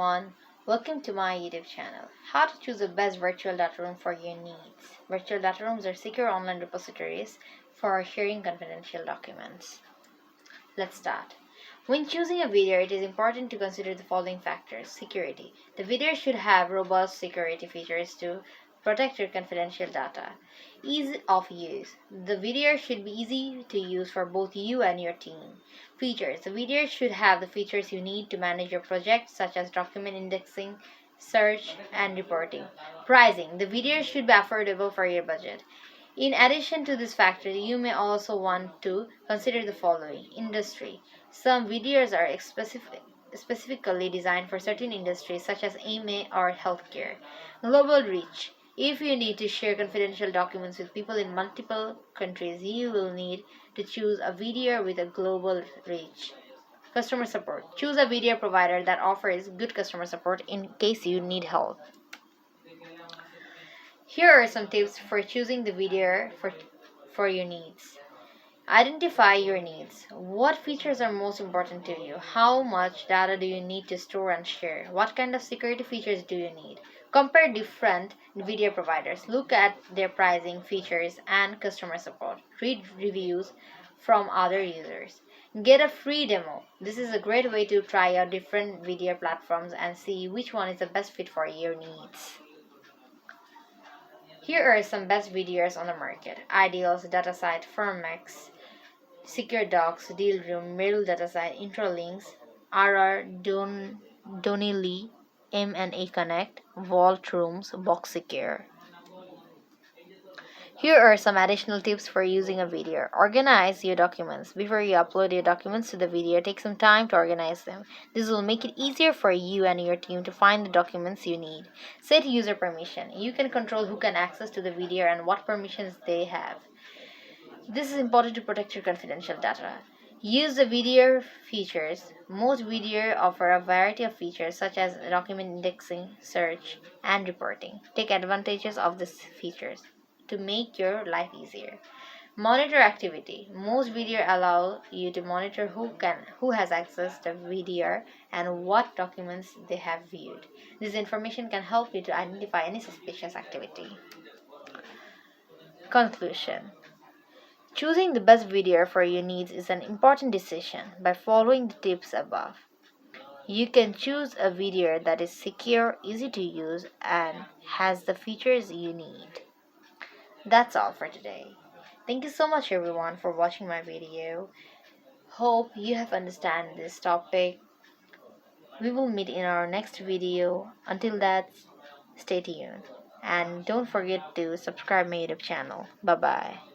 everyone, welcome to my YouTube channel. How to choose the best virtual data room for your needs. Virtual data rooms are secure online repositories for sharing confidential documents. Let's start. When choosing a VDR, it is important to consider the following factors. Security. The VDR should have robust security features to protect your confidential data. Ease of use. The VDR should be easy to use for both you and your team. Features. The VDR should have the features you need to manage your project, such as document indexing, search, and reporting. Pricing. The VDR should be affordable for your budget. In addition to this factor, you may also want to consider the following. Industry. Some VDRs are specifically designed for certain industries such as AMA or healthcare. Global reach. If you need to share confidential documents with people in multiple countries, you will need to choose a VDR with a global reach. Customer support. Choose a VDR provider that offers good customer support in case you need help. Here are some tips for choosing the VDR for your needs. Identify your needs. What features are most important to you? How much data do you need to store and share? What kind of security features do you need? Compare different VDR providers. Look at their pricing, features, and customer support. Read reviews from other users. Get a free demo. This is a great way to try out different VDR platforms and see which one is the best fit for your needs. Here are some best VDRs on the market. Ideals, DataSite, Firmex, Secure Docs, Dealroom, Mail DataSite, Introlinks, Donnelly, M&A Connect, Vault Rooms, BoxSecure. Here are some additional tips for using a VDR. Organize your documents. Before you upload your documents to the VDR, take some time to organize them. This will make it easier for you and your team to find the documents you need. Set user permission. You can control who can access to the VDR and what permissions they have. This is important to protect your confidential data. Use the VDR features. Most VDR offer a variety of features such as document indexing, search, and reporting. Take advantages of these features to make your life easier. Monitor activity. Most VDR allow you to monitor who has accessed the VDR and what documents they have viewed. This information can help you to identify any suspicious activity. Conclusion. Choosing the best VDR for your needs is an important decision. By following the tips above, you can choose a VDR that is secure, easy to use, and has the features you need. That's all for today. Thank you so much everyone for watching my video. Hope you have understand this topic. We will meet in our next video. Until that, stay tuned. And don't forget to subscribe my YouTube channel. Bye bye.